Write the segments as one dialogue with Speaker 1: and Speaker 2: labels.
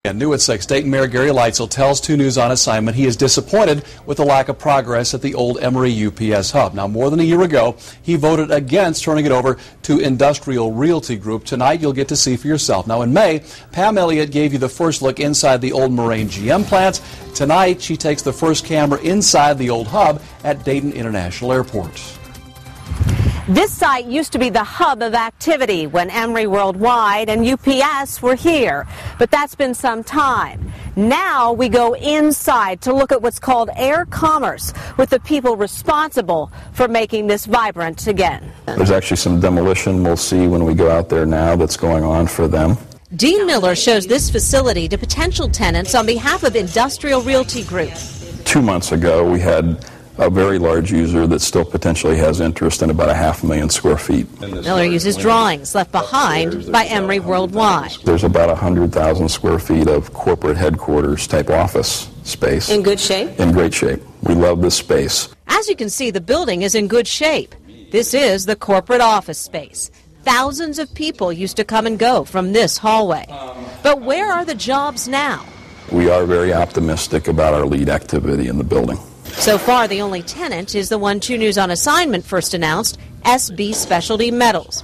Speaker 1: And new at 6, Dayton Mayor Gary Leitzel tells 2 News on assignment he is disappointed with the lack of progress at the old Emory UPS hub. Now, more than a year ago, he voted against turning it over to Industrial Realty Group. Tonight, you'll get to see for yourself. Now, in May, Pam Elliott gave you the first look inside the old Moraine GM plant. Tonight, she takes the first camera inside the old hub at Dayton International Airport.
Speaker 2: This site used to be the hub of activity when Emory Worldwide and UPS were here, but that's been some time. Now we go inside to look at what's called air commerce with the people responsible for making this vibrant again.
Speaker 3: There's actually some demolition we'll see when we go out there now that's going on for them.
Speaker 2: Dean Miller shows this facility to potential tenants on behalf of Industrial Realty Group.
Speaker 3: 2 months ago, we had a very large user that still potentially has interest in about 500,000 square feet.
Speaker 2: Miller uses drawings left behind by Emory Worldwide.
Speaker 3: There's about 100,000 square feet of corporate headquarters type office space.
Speaker 2: In good shape?
Speaker 3: In great shape. We love this space.
Speaker 2: As you can see, the building is in good shape. This is the corporate office space. Thousands of people used to come and go from this hallway. But where are the jobs now?
Speaker 3: We are very optimistic about our lead activity in the building.
Speaker 2: So far, the only tenant is the one 2 News on assignment first announced, SB Specialty Metals.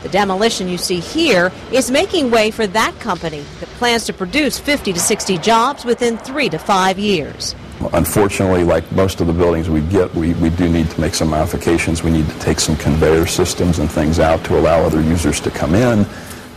Speaker 2: The demolition you see here is making way for that company that plans to produce 50 to 60 jobs within 3 to 5 years.
Speaker 3: Unfortunately, like most of the buildings we get, we do need to make some modifications. We need to take some conveyor systems and things out to allow other users to come in,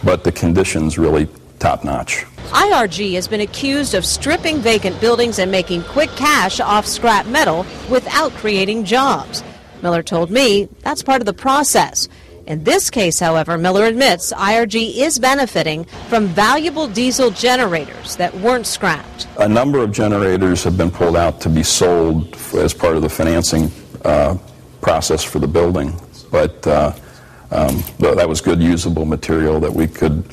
Speaker 3: but the conditions really top-notch.
Speaker 2: IRG has been accused of stripping vacant buildings and making quick cash off scrap metal without creating jobs. Miller told me that's part of the process. In this case, however, Miller admits IRG is benefiting from valuable diesel generators that weren't scrapped.
Speaker 3: A number of generators have been pulled out to be sold as part of the financing process for the building, but that was good usable material that we could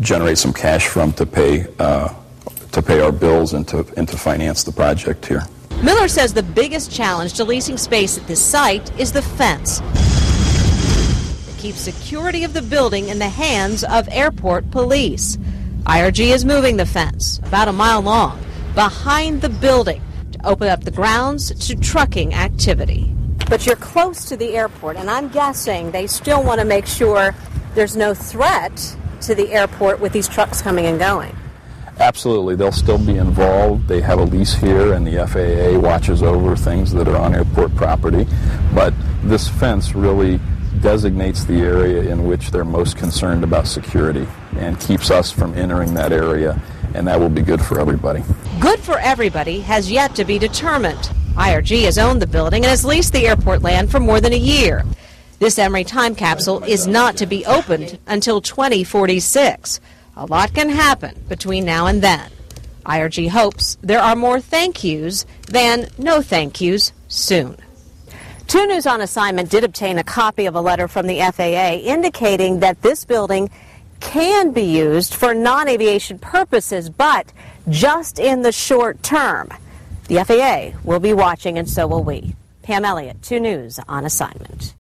Speaker 3: generate some cash from to pay our bills and to finance the project here.
Speaker 2: Miller says the biggest challenge to leasing space at this site is the fence that keeps security of the building in the hands of airport police. IRG is moving the fence about a mile long behind the building to open up the grounds to trucking activity. But you're close to the airport, and I'm guessing they still want to make sure there's no threat to the airport with these trucks coming and going.
Speaker 3: Absolutely. They'll still be involved. They have a lease here, and the FAA watches over things that are on airport property. But this fence really designates the area in which they're most concerned about security and keeps us from entering that area, and that will be good for everybody.
Speaker 2: Good for everybody has yet to be determined. IRG has owned the building and has leased the airport land for more than a year. This Emory time capsule is not to be opened until 2046. A lot can happen between now and then. IRG hopes there are more thank yous than no thank yous soon. 2 News on assignment did obtain a copy of a letter from the FAA indicating that this building can be used for non-aviation purposes, but just in the short term. The FAA will be watching, and so will we. Pam Elliott, 2 News on assignment.